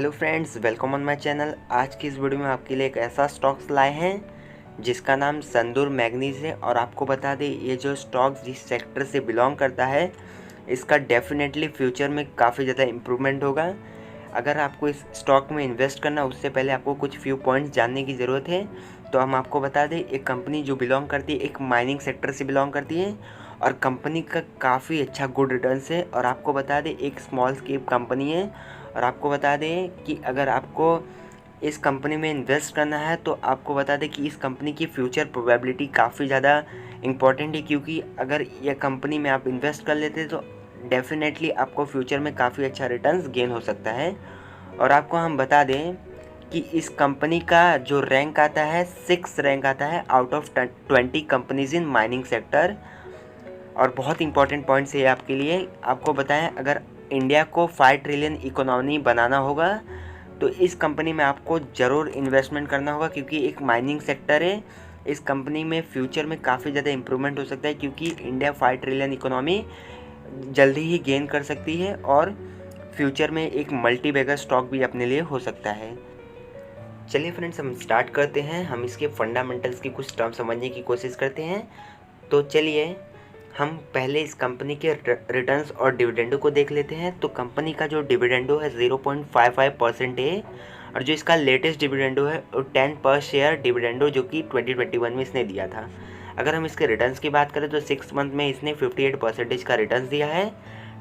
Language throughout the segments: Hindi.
Hello friends, welcome on my channel. आज की इस वीडियो में आपके लिए एक ऐसा स्टॉक्स लाए हैं जिसका नाम संदूर मैग्नीज है। और आपको बता दें, ये जो स्टॉक्स जिस सेक्टर से बिलोंग करता है इसका डेफिनेटली फ्यूचर में काफ़ी ज़्यादा इम्प्रूवमेंट होगा। अगर आपको इस स्टॉक में इन्वेस्ट करना उससे पहले आपको कुछ फ्यू पॉइंट्स जानने की ज़रूरत है। तो हम आपको बता दें, एक कंपनी जो बिलोंग करती है एक माइनिंग सेक्टर से बिलोंग करती है और कंपनी का काफ़ी अच्छा गुड रिटर्न्स है। और आपको बता दें, एक स्मॉल स्केप कंपनी है। और आपको बता दें कि अगर आपको इस कंपनी में इन्वेस्ट करना है तो आपको बता दें कि इस कंपनी की फ्यूचर प्रोबेबिलिटी काफ़ी ज़्यादा इम्पॉर्टेंट है, क्योंकि अगर यह कंपनी में आप इन्वेस्ट कर लेते तो डेफिनेटली आपको फ्यूचर में काफ़ी अच्छा रिटर्न्स गेन हो सकता है। और आपको हम बता दें कि इस कंपनी का जो रैंक आता है 6 रैंक आता है out of 20 companies in mining sector. और बहुत इंपॉर्टेंट पॉइंट्स है आपके लिए। आपको बताएं, अगर इंडिया को 5 ट्रिलियन इकोनॉमी बनाना होगा तो इस कंपनी में आपको ज़रूर इन्वेस्टमेंट करना होगा, क्योंकि एक माइनिंग सेक्टर है। इस कंपनी में फ्यूचर में काफ़ी ज़्यादा इम्प्रूवमेंट हो सकता है, क्योंकि इंडिया 5 ट्रिलियन इकोनॉमी जल्दी ही गेन कर सकती है और फ्यूचर में एक मल्टी बैगर स्टॉक भी अपने लिए हो सकता है। चलिए फ्रेंड्स, हम स्टार्ट करते हैं। हम इसके फंडामेंटल्स की कुछ टर्म समझने की कोशिश करते हैं। तो चलिए हम पहले इस कंपनी के रिटर्न्स और डिविडेंडो को देख लेते हैं। तो कंपनी का जो डिविडेंडो है 0.55% है और जो इसका लेटेस्ट डिविडेंडो है वो 10 पर शेयर डिविडेंडो जो कि 2021 में इसने दिया था। अगर हम इसके रिटर्न्स की बात करें तो 6 मंथ में इसने 58% का रिटर्न्स दिया है।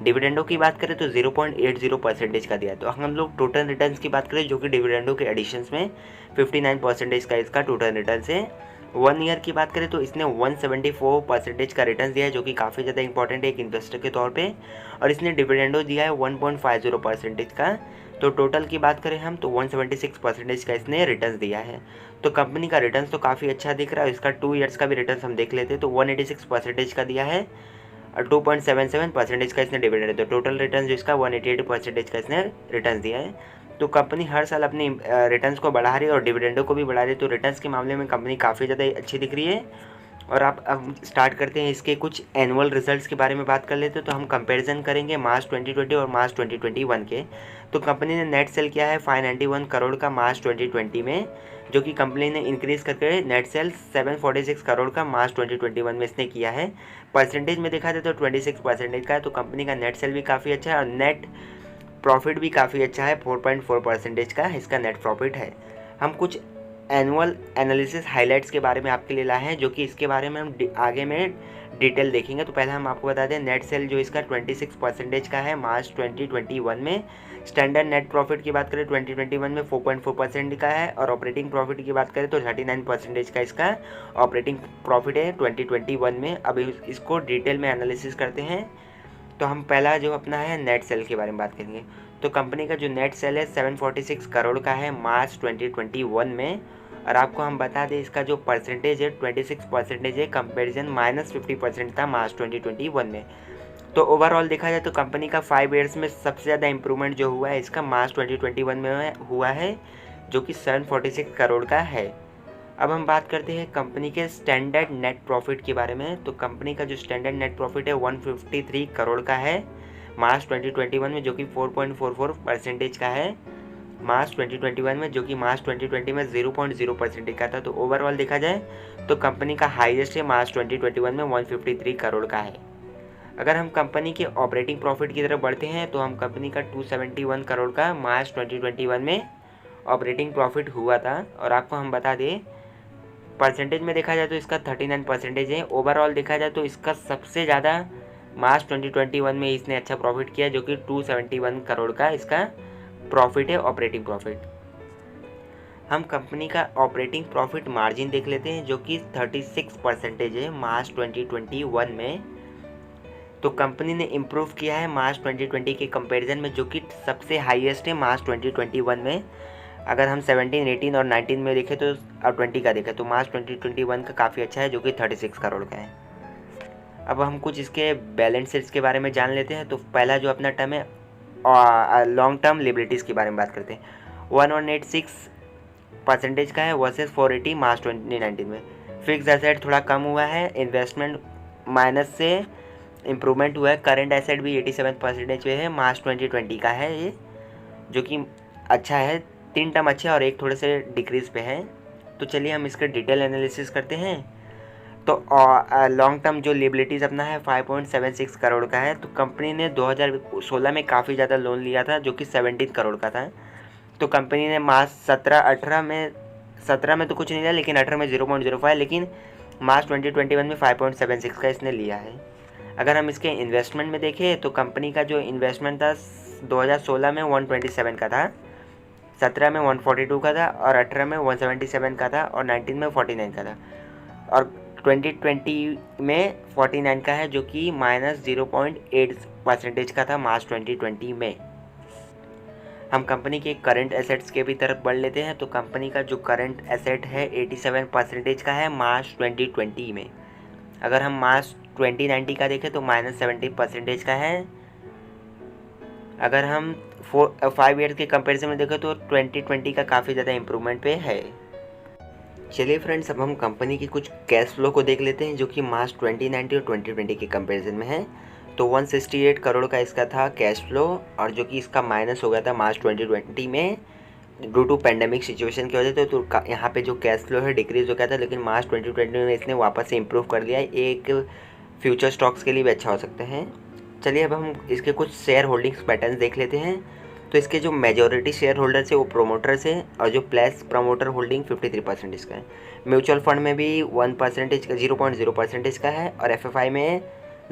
डिविडेंडो की बात करें तो 0.80% का दिया है। तो हम लोग टोटल रिटर्न्स की बात करें जो कि डिविडेंडो के एडिशंस में 59% का इसका टोटल रिटर्न्स है। 1 ईयर की बात करें तो इसने 174% का रिटर्न दिया है, जो कि काफ़ी ज़्यादा इंपॉर्टेंट है एक इन्वेस्टर के तौर पे। और इसने डिविडेंडो दिया है 1.50% का। तो टोटल की बात करें हम तो 176% का इसने रिटर्न दिया है। तो कंपनी का रिटर्न तो काफ़ी अच्छा दिख रहा है। इसका 2 ईयर्स का भी रिटर्न हम देख लेते हैं तो 186% का दिया है और 2.77% का इसने डिविडेंड है। तो टोटल रिटर्न जो इसका 188% का इसने रिटर्न दिया है। तो कंपनी हर साल अपनी रिटर्न्स को बढ़ा रही है और डिविडेंडो को भी बढ़ा रही है। तो रिटर्न्स के मामले में कंपनी काफ़ी ज़्यादा अच्छी दिख रही है। और आप अब स्टार्ट करते हैं इसके कुछ एनुअल रिजल्ट्स के बारे में बात कर लेते हैं। तो हम कंपैरिजन करेंगे मार्च 2020 और मार्च 2021 के। तो कंपनी ने नेट सेल किया है 591 करोड़ का मार्च 2020 में, जो कि कंपनी ने इंक्रीज़ करके नेट सेल 746 करोड़ का मार्च 2021 में इसने किया है। परसेंटेज में देखा जाए तो 26% का है। तो कंपनी का नेट सेल भी काफ़ी अच्छा है और नेट प्रॉफिट भी काफ़ी अच्छा है, 4.4% का इसका नेट प्रॉफिट है। हम कुछ एनुअल एनालिसिस हाइलाइट्स के बारे में आपके लिए लाए हैं, जो कि इसके बारे में हम आगे में डिटेल देखेंगे। तो पहले हम आपको बता दें, नेट सेल जो इसका 26% का है मार्च 2021 में। स्टैंडर्ड नेट प्रॉफिट की बात करें 2021 में 4.4% का है। और ऑपरेटिंग प्रॉफिट की बात करें तो 39% का इसका ऑपरेटिंग प्रॉफिट है 2021 में। अब इसको डिटेल में एनालिसिस करते हैं। तो हम पहला जो अपना है नेट सेल के बारे में बात करेंगे। तो कंपनी का जो नेट सेल है 746 करोड़ का है मार्च 2021 में। और आपको हम बता दें, इसका जो परसेंटेज है 26% है, कंपेरिजन -50% था मार्च 2021 में। तो ओवरऑल देखा जाए तो कंपनी का 5 ईयर्स में सबसे ज़्यादा इंप्रूवमेंट जो हुआ है इसका मार्च 2021 में हुआ है, जो कि 746 करोड़ का है। अब हम बात करते हैं कंपनी के स्टैंडर्ड नेट प्रॉफिट के बारे में। तो कंपनी का जो स्टैंडर्ड नेट प्रॉफिट है 153 करोड़ का है मार्च 2021 में, जो कि 4.44% का है मार्च 2021 में, जो कि मार्च 2020 में 0.0% का था। तो ओवरऑल देखा जाए तो कंपनी का हाईएस्ट है मार्च 2021 में 153 करोड़ का है। अगर हम कंपनी के ऑपरेटिंग प्रॉफिट की तरफ बढ़ते हैं तो हम कंपनी का 271 करोड़ का मार्च 2021 में ऑपरेटिंग प्रॉफिट हुआ था। और आपको हम बता दें, परसेंटेज में देखा जाए तो इसका 39% है। ओवरऑल देखा जाए तो इसका सबसे ज़्यादा मार्च 2021 में इसने अच्छा प्रॉफिट किया, जो कि 271 करोड़ का इसका प्रॉफिट है ऑपरेटिंग प्रॉफिट। हम कंपनी का ऑपरेटिंग प्रॉफिट मार्जिन देख लेते हैं, जो कि 36% है मार्च 2021 में। तो कंपनी ने इम्प्रूव किया है मार्च 2020 के कंपैरिजन में, जो कि सबसे हाईएस्ट है मार्च 2021 में। अगर हम 17, 18 और 19 में देखें तो और 20 का देखें तो मार्च 2021 का काफ़ी अच्छा है, जो कि 36 करोड़ का है। अब हम कुछ इसके बैलेंस शीट्स के बारे में जान लेते हैं। तो पहला जो अपना टर्म है लॉन्ग टर्म लिबिलिटीज़ के बारे में बात करते हैं। 186% का है वर्सेस 480 मार्च 2019 में। फिक्स एसेट थोड़ा कम हुआ है, इन्वेस्टमेंट माइनस से इम्प्रूवमेंट हुआ है। करेंट एसेट भी 87% पे है, मार्च 2020 का है ये, जो कि अच्छा है, 3 टर्म अच्छे और एक थोड़े से डिक्रीज पे है। तो चलिए हम इसका डिटेल एनालिसिस करते हैं। तो लॉन्ग टर्म जो लिबिलिटीज़ अपना है 5.76 करोड़ का है। तो कंपनी ने 2016 में काफ़ी ज़्यादा लोन लिया था जो कि 17 करोड़ का था। तो कंपनी ने मार्च 17 में तो कुछ नहीं लिया, लेकिन 18 में 0.05, लेकिन मार्च 2021 में 5.76 का इसने लिया है। अगर हम इसके इन्वेस्टमेंट में देखें तो कंपनी का जो इन्वेस्टमेंट था 2016 में 127 का था, 17 में 142 का था और 18 में 177 का था और 19 में 49 का था और 2020 में 49 का है, जो कि -0.8% का था मार्च 2020 में। हम कंपनी के करंट एसेट्स के भी तरफ बढ़ लेते हैं। तो कंपनी का जो करंट एसेट है 87% का है मार्च 2020 में। अगर हम मार्च 2019 का देखें तो -70% का है। अगर हम 5 ईयर्स के कंपैरिजन में देखें तो 2020 का काफ़ी ज़्यादा इम्प्रूवमेंट पे है। चलिए फ्रेंड्स, अब हम कंपनी की कुछ कैश फ्लो को देख लेते हैं जो कि मार्च 2019 और 2020 के कंपैरिजन में है। तो 168 करोड़ का इसका था कैश फ्लो, और जो कि इसका माइनस हो गया था मार्च 2020 में ड्यू टू पेंडेमिक सिचुएशन की वजह से। तो यहाँ पे जो कैश फ्लो है डिक्रीज हो गया था, लेकिन मार्च 2020 में इसने वापस से इम्प्रूव कर लिया है। एक फ्यूचर स्टॉक्स के लिए भी अच्छा हो सकते हैं। चलिए अब हम इसके कुछ शेयर होल्डिंग्स पैटर्न्स देख लेते हैं। तो इसके जो मेजॉरिटी शेयर होल्डर्स है वो प्रोमोटर्स है, और जो प्लस प्रमोटर होल्डिंग 53% का है। म्यूचुअल फंड में भी 1% का 0.0% का है, और एफएफआई में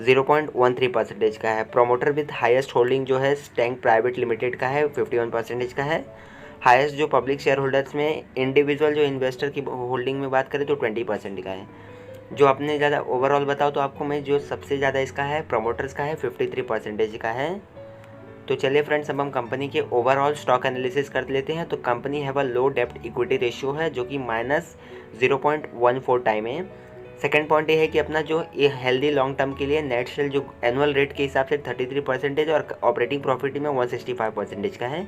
0.13% का है। प्रोमोटर विद हाईएस्ट होल्डिंग जो है स्टैंक प्राइवेट लिमिटेड का है, 51% का है। हाईएस्ट जो पब्लिक शेयर होल्डर्स में इंडिविजुअल जो इन्वेस्टर की होल्डिंग में बात करें तो 20% का है। जो आपने ज़्यादा ओवरऑल बताओ तो आपको मैं जो सबसे ज़्यादा इसका है प्रमोटर्स का है 53% का है। तो चलिए फ्रेंड्स, अब हम कंपनी के ओवरऑल स्टॉक एनालिसिस कर लेते हैं। तो कंपनी हैव अ लो डेप्ट इक्विटी रेशियो है जो कि -0.14 टाइम है। सेकेंड पॉइंट ये है कि अपना जो ये हेल्दी लॉन्ग टर्म के लिए नेट सेल जो एनुअल रेट के हिसाब से 33% और ऑपरेटिंग प्रॉफिट में 165% का है।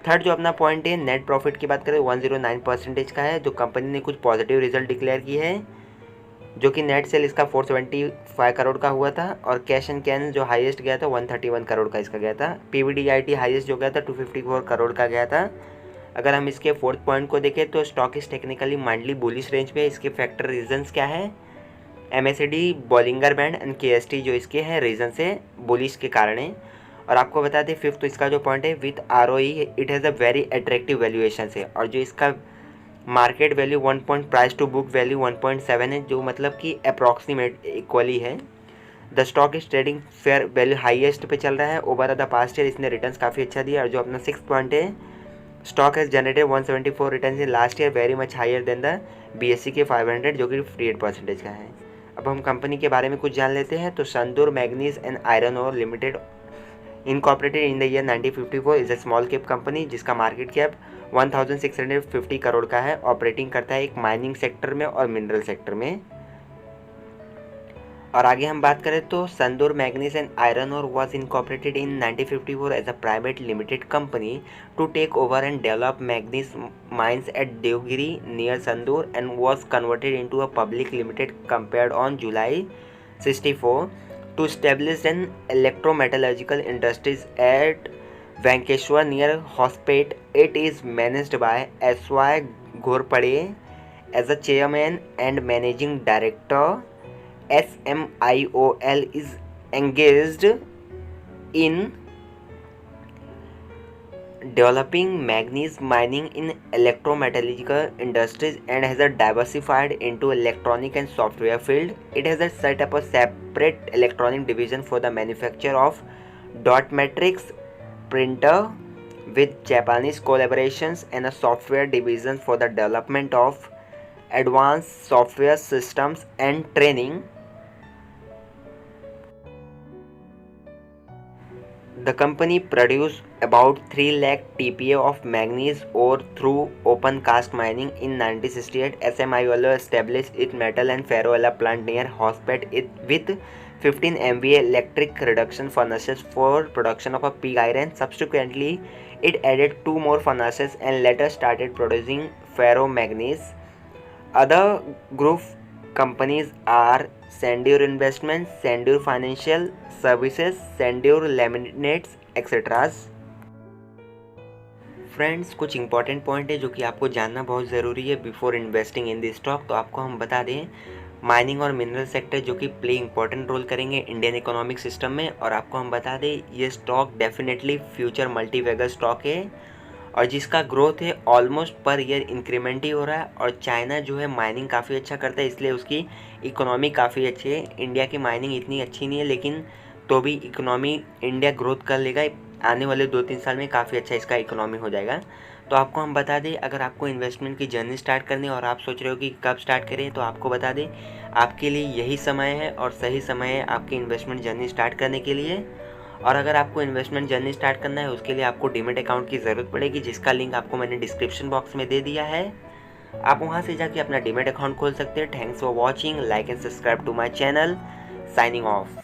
थर्ड जो अपना पॉइंट है नेट प्रॉफिट की बात करें 109% का है। जो कंपनी ने कुछ पॉजिटिव रिजल्ट डिक्लेयर किए हैं, जो कि नेट सेल इसका 475 करोड़ का हुआ था, और कैश एंड कैन जो हाईएस्ट गया था 131 करोड़ का इसका गया था। पीवीडीआईटी हाईएस्ट जो गया था 254 करोड़ का गया था। अगर हम इसके फोर्थ पॉइंट को देखें तो स्टॉक इस टेक्निकली माइंडली बुलिश रेंज पे। इसके फैक्टर रीजंस क्या है? MSD, Bollinger band and KST जो इसके हैं रीजन से बुलिश के कारण है। और आपको बता दें फिफ्थ तो इसका जो पॉइंट है with ROE it has a very attractive valuation है, और जो इसका market value price to book value 1.7 है, जो मतलब कि अप्रॉक्सीमेट इक्वली है। The stock is trading fair value highest पे चल रहा है ओवर द पास्ट ईयर। इसने रिटर्न्स काफ़ी अच्छा दिया। और जो अपना सिक्स पॉइंट है stock has generated 174 returns in last year, very much higher than the BSc के 500 जो कि 58% का है। अब हम कंपनी के बारे में कुछ जान लेते हैं। तो Sandur manganese and iron ore limited incorporated in the year 1954 is a small cap company जिसका मार्केट कैप 1650 करोड़ का है। ऑपरेटिंग करता है एक माइनिंग सेक्टर में और मिनरल सेक्टर में। और आगे हम बात करें तो Sandur manganese and iron ore was incorporated in 1954 as a private limited company to take over and develop manganese mines at Devagiri near Sandur and was converted into a public limited compared on July 64 to establish an electrometallurgical industries at Vankeshwar near Hospet. It is managed by S.Y. Ghorpade as a chairman and managing director. SMIOL is engaged in developing manganese mining in electrometallurgical industries and has a diversified into electronic and software field. It has set up a separate electronic division for the manufacture of dot matrix printer with Japanese collaborations and a software division for the development of advanced software systems and training. The company produced about 3 lakh TPA of manganese ore through open cast mining. In 1968, SMIOL established its metal and ferroalloy plant near Hospet with 15 MVA electric reduction furnaces for production of a pig iron. Subsequently, it added 2 more furnaces and later started producing ferromanganese. Other group companies are Sandur Investments, Sandur Financial Services, Sandur Laminates, etc. Friends, कुछ इंपॉर्टेंट पॉइंट है जो कि आपको जानना बहुत ज़रूरी है before investing in this stock. तो आपको हम बता दें, माइनिंग और मिनरल सेक्टर जो कि प्ले इंपॉर्टेंट रोल करेंगे इंडियन इकोनॉमिक सिस्टम में। और आपको हम बता दें, ये stock definitely future multibagger stock है और जिसका ग्रोथ है ऑलमोस्ट पर ईयर इंक्रीमेंट ही हो रहा है। और चाइना जो है माइनिंग काफ़ी अच्छा करता है, इसलिए उसकी इकोनॉमी काफ़ी अच्छी है। इंडिया की माइनिंग इतनी अच्छी नहीं है, लेकिन तो भी इकोनॉमी इंडिया ग्रोथ कर लेगा। आने वाले 2-3 साल में काफ़ी अच्छा इसका इकोनॉमी हो जाएगा। तो आपको हम बता दें, अगर आपको इन्वेस्टमेंट की जर्नी स्टार्ट करनी है और आप सोच रहे हो कि कब स्टार्ट करें, तो आपको बता दें आपके लिए यही समय है और सही समय है आपकी इन्वेस्टमेंट जर्नी स्टार्ट करने के लिए। और अगर आपको इन्वेस्टमेंट जर्नी स्टार्ट करना है, उसके लिए आपको डीमैट अकाउंट की ज़रूरत पड़ेगी, जिसका लिंक आपको मैंने डिस्क्रिप्शन बॉक्स में दे दिया है। आप वहां से जाके अपना डीमैट अकाउंट खोल सकते हैं। Thanks for watching, like and subscribe to my channel. Signing of.